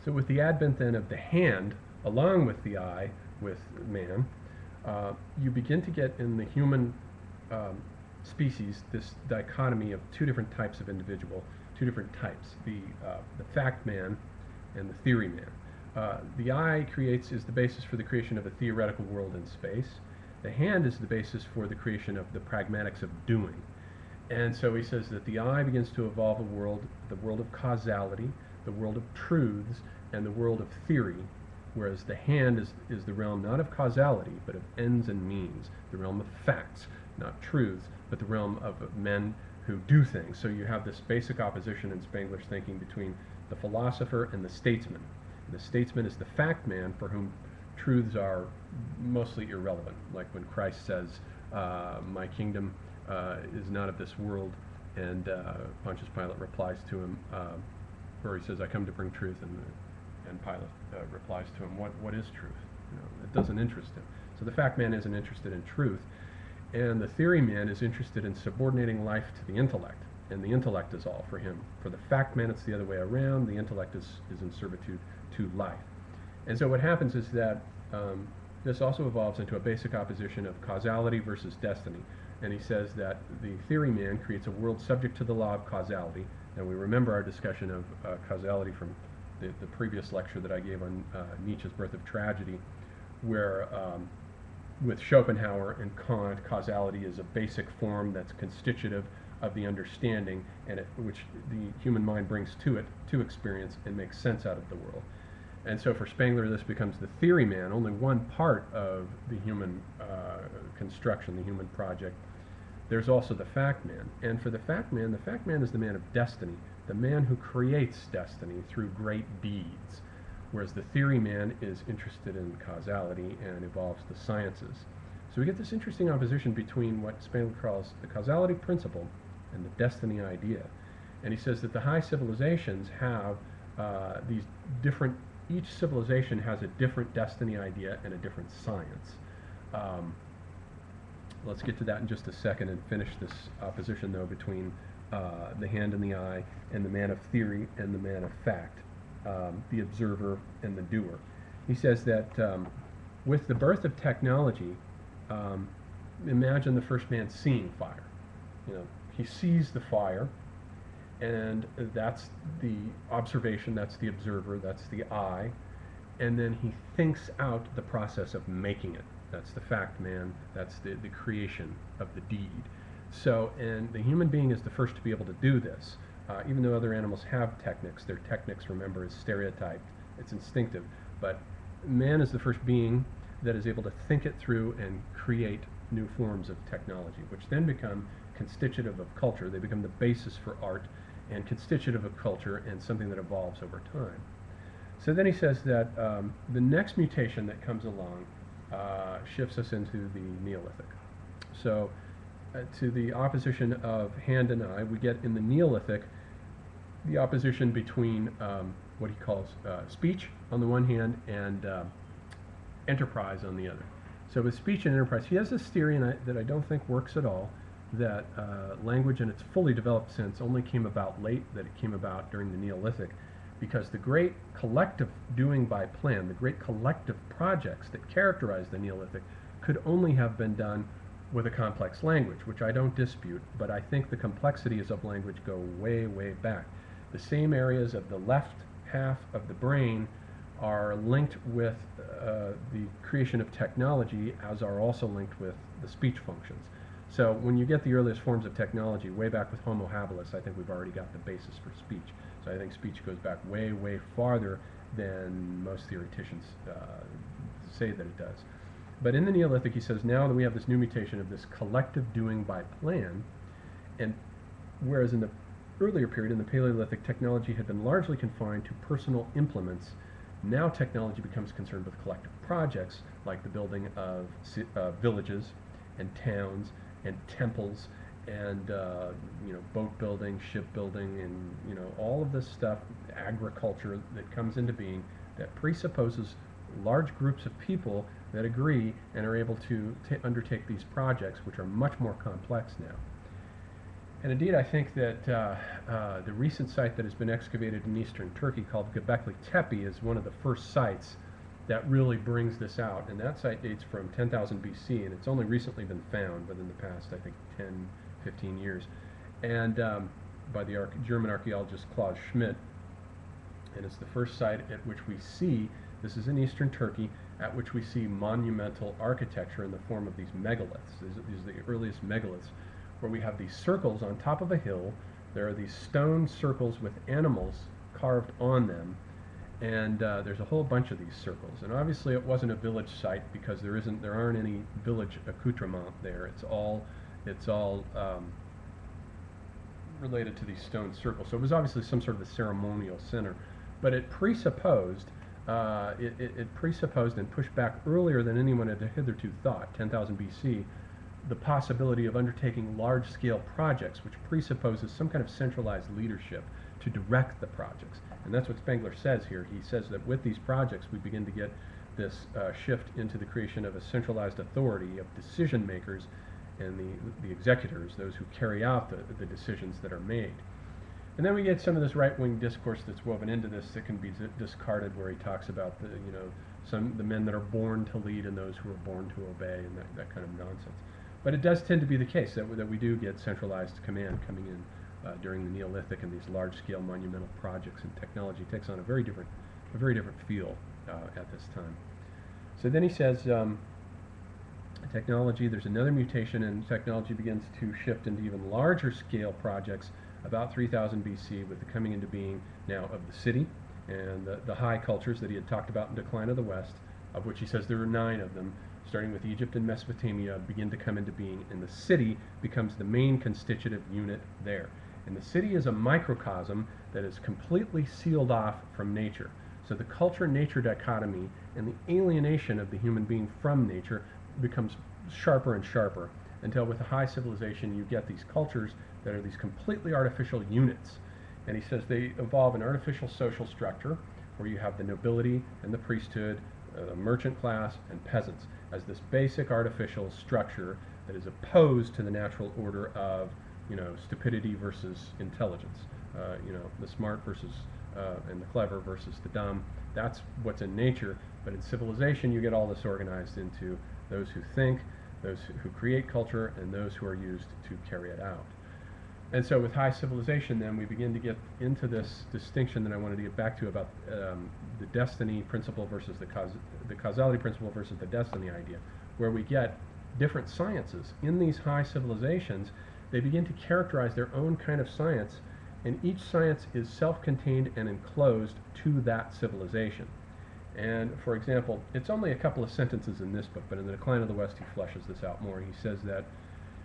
So with the advent then of the hand, along with the eye, with man, you begin to get in the human um, species this dichotomy of two different types of individual, two different types, the fact man and the theory man. The eye is the basis for the creation of a theoretical world in space. The hand is the basis for the creation of the pragmatics of doing. And so he says that the eye begins to evolve the world of causality, the world of truths, and the world of theory, whereas the hand is the realm not of causality, but of ends and means, the realm of facts, not truths, but the realm of men who do things. So you have this basic opposition in Spengler's thinking between the philosopher and the statesman. The statesman is the fact man for whom truths are mostly irrelevant, like when Christ says, my kingdom is not of this world, and Pontius Pilate replies to him, where he says, I come to bring truth, and Pilate replies to him, what is truth? You know, it doesn't interest him. So the fact man isn't interested in truth, and the theory man is interested in subordinating life to the intellect, and the intellect is all for him. For the fact man, it's the other way around. The intellect is in servitude to life. And so what happens is that this also evolves into a basic opposition of causality versus destiny. And he says that the theory man creates a world subject to the law of causality. And we remember our discussion of causality from the previous lecture that I gave on Nietzsche's Birth of Tragedy, where with Schopenhauer and Kant, causality is a basic form that's constitutive of the understanding, and which the human mind brings to it, to experience, and makes sense out of the world. And so for Spengler, this becomes the theory man, only one part of the human construction, the human project. There's also the fact man. And for the fact man is the man of destiny, the man who creates destiny through great deeds, whereas the theory man is interested in causality and evolves the sciences. So we get this interesting opposition between what Spengler calls the causality principle and the destiny idea. And he says that the high civilizations have these different, each civilization has a different destiny idea and a different science. Let's get to that in just a second and finish this opposition, though, between the hand and the eye, and the man of theory and the man of fact, the observer and the doer. He says that with the birth of technology, imagine the first man seeing fire. You know, he sees the fire, and that's the observation, that's the observer, that's the eye, and then he thinks out the process of making it. That's the fact man, that's the creation of the deed. So, and the human being is the first to be able to do this. Even though other animals have technics, their technics, remember, is stereotyped, it's instinctive, but man is the first being that is able to think it through and create new forms of technology, which then become constitutive of culture. They become the basis for art and constitutive of culture and something that evolves over time. So then he says that the next mutation that comes along shifts us into the Neolithic. So to the opposition of hand and eye, we get in the Neolithic the opposition between what he calls speech on the one hand and enterprise on the other. So with speech and enterprise, he has this theory that I don't think works at all, that language in its fully developed sense only came about late, that it came about during the Neolithic, because the great collective doing by plan, the great collective projects that characterize the Neolithic could only have been done with a complex language, which I don't dispute, but I think the complexities of language go way, way back. The same areas of the left half of the brain are linked with the creation of technology, as are also linked with the speech functions. So when you get the earliest forms of technology, way back with Homo habilis, I think we've already got the basis for speech. So I think speech goes back way, way farther than most theoreticians say that it does. But in the Neolithic, he says, now that we have this new mutation of this collective doing by plan, and whereas in the earlier period, in the Paleolithic, technology had been largely confined to personal implements, now technology becomes concerned with collective projects, like the building of villages and towns and temples and boat building, ship building, and all of this stuff, agriculture that comes into being, that presupposes large groups of people that agree and are able to undertake these projects, which are much more complex now. And indeed, I think that the recent site that has been excavated in eastern Turkey called Göbekli Tepe is one of the first sites that really brings this out. And that site dates from 10,000 BC, and it's only recently been found within the past, I think, 10, 15 years. And by the German archaeologist Klaus Schmidt. And it's the first site at which we see, this is in eastern Turkey, at which we see monumental architecture in the form of these megaliths. These are the earliest megaliths, where we have these circles on top of a hill. There are these stone circles with animals carved on them, and there's a whole bunch of these circles. And obviously it wasn't a village site because there aren't any village accoutrement there. It's all related to these stone circles. So it was obviously some sort of a ceremonial center, but it presupposed and pushed back earlier than anyone had hitherto thought, 10,000 BC, the possibility of undertaking large-scale projects, which presupposes some kind of centralized leadership to direct the projects. And that's what Spengler says here. He says that with these projects, we begin to get this shift into the creation of a centralized authority of decision makers and the executors, those who carry out the decisions that are made. And then we get some of this right-wing discourse that's woven into this that can be discarded, where he talks about the men that are born to lead and those who are born to obey, and that kind of nonsense. But it does tend to be the case that we do get centralized command coming in during the Neolithic, and these large-scale monumental projects, and technology takes on a very different feel at this time. So then he says, technology, there's another mutation, and technology begins to shift into even larger scale projects about 3000 BC with the coming into being now of the city and the high cultures that he had talked about in Decline of the West, of which he says there are 9 of them, starting with Egypt and Mesopotamia, begin to come into being, and the city becomes the main constitutive unit there. And the city is a microcosm that is completely sealed off from nature. So the culture-nature dichotomy and the alienation of the human being from nature becomes sharper and sharper, until with a high civilization you get these cultures that are these completely artificial units. And he says they evolve an artificial social structure where you have the nobility and the priesthood, the merchant class and peasants, as this basic artificial structure that is opposed to the natural order of, stupidity versus intelligence, the smart versus and the clever versus the dumb. That's what's in nature. But in civilization you get all this organized into those who think, those who create culture, and those who are used to carry it out. And so with high civilization then we begin to get into this distinction that I wanted to get back to about the destiny principle versus the causality principle versus the destiny idea, where we get different sciences. In these high civilizations, they begin to characterize their own kind of science, and each science is self-contained and enclosed to that civilization. And for example, it's only a couple of sentences in this book, but in The Decline of the West he fleshes this out more. He says that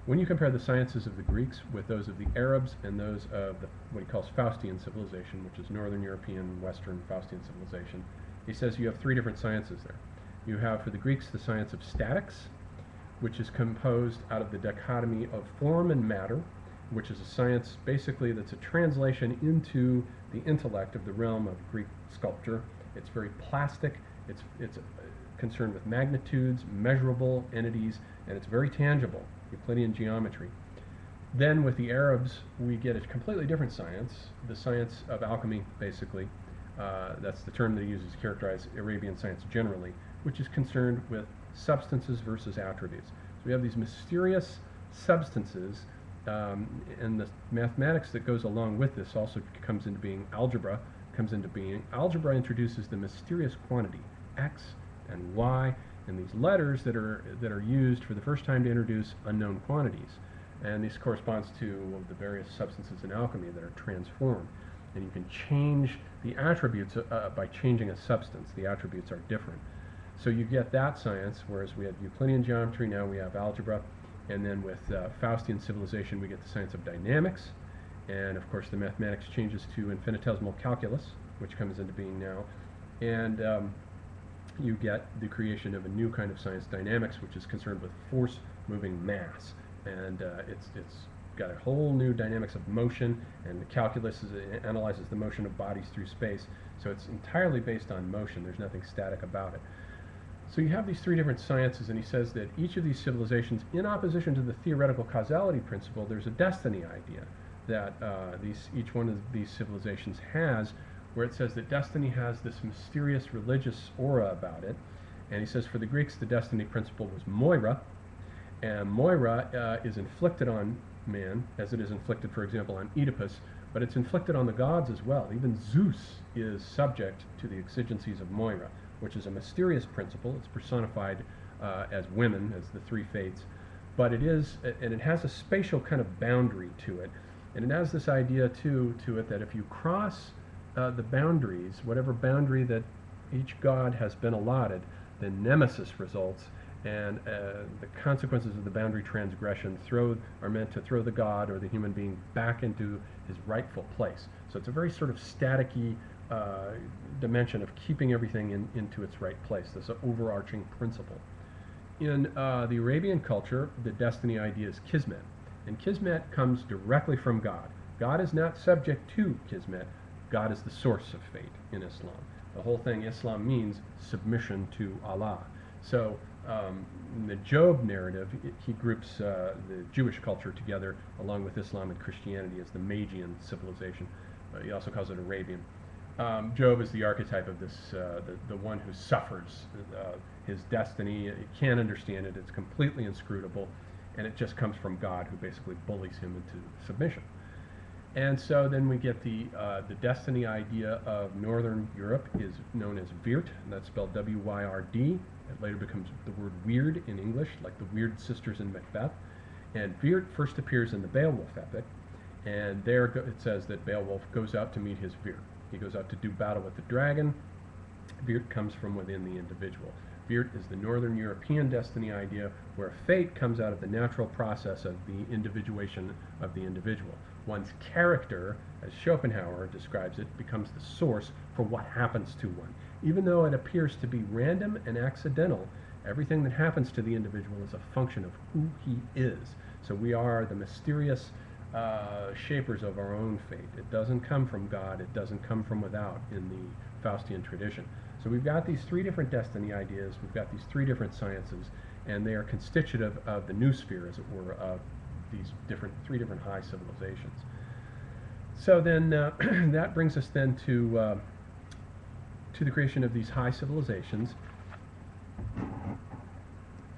when you compare the sciences of the Greeks with those of the Arabs and those of what he calls Faustian civilization, which is Northern European, Western Faustian civilization, he says you have 3 different sciences there. You have for the Greeks the science of statics, which is composed out of the dichotomy of form and matter, which is a science basically that's a translation into the intellect of the realm of Greek sculpture. It's very plastic, it's concerned with magnitudes, measurable entities, and it's very tangible, Euclidean geometry. Then with the Arabs we get a completely different science, the science of alchemy basically. That's the term that he uses to characterize Arabian science generally, which is concerned with substances versus attributes. So we have these mysterious substances, and the mathematics that goes along with this also comes into being. Algebra comes into being. Algebra introduces the mysterious quantity, x and y, and these letters that are used for the first time to introduce unknown quantities. And this corresponds to the various substances in alchemy that are transformed. And you can change the attributes by changing a substance. The attributes are different. So you get that science, whereas we had Euclidean geometry, now we have algebra. And then with Faustian civilization we get the science of dynamics. And of course the mathematics changes to infinitesimal calculus, which comes into being now. And you get the creation of a new kind of science, dynamics, which is concerned with force moving mass. And it's got a whole new dynamics of motion, and the calculus analyzes the motion of bodies through space. So it's entirely based on motion. There's nothing static about it. So you have these three different sciences, and he says that each of these civilizations, in opposition to the theoretical causality principle, there's a destiny idea that each one of these civilizations has, where it says that destiny has this mysterious religious aura about it. And he says for the Greeks, the destiny principle was Moira, and Moira is inflicted on man, as it is inflicted, for example, on Oedipus, but it's inflicted on the gods as well. Even Zeus is subject to the exigencies of Moira, which is a mysterious principle. It's personified as women, as the three fates, but it has a spatial kind of boundary to it, and it has this idea to it that if you cross the boundaries, whatever boundary that each god has been allotted, then nemesis results, and the consequences of the boundary transgression are meant to throw the god or the human being back into his rightful place. So it's a very sort of staticky dimension of keeping everything into its right place. That's an overarching principle. In the Arabian culture, the destiny idea is Kismet, and Kismet comes directly from God. God is not subject to Kismet. God is the source of fate in Islam. The whole thing, Islam means submission to Allah. So in the Job narrative, he groups the Jewish culture together along with Islam and Christianity as the Magian civilization. He also calls it Arabian. Job is the archetype of this, the one who suffers his destiny. He can't understand it. It's completely inscrutable, and it just comes from God, who basically bullies him into submission. And so then we get the destiny idea of Northern Europe is known as Weird, and that's spelled W-Y-R-D. It later becomes the word weird in English, like the Weird Sisters in Macbeth. And Weird first appears in the Beowulf epic, and there it says that Beowulf goes out to meet his Weird. He goes out to do battle with the dragon. Weird comes from within the individual. Weird is the Northern European destiny idea, where fate comes out of the natural process of the individuation of the individual. One's character, as Schopenhauer describes it, becomes the source for what happens to one. Even though it appears to be random and accidental, everything that happens to the individual is a function of who he is. So we are the mysterious shapers of our own fate. It doesn't come from God. It doesn't come from without in the Faustian tradition. So we've got these three different destiny ideas. We've got these three different sciences, and they are constitutive of the new sphere, as it were, of these three different high civilizations. So then that brings us then to the creation of these high civilizations.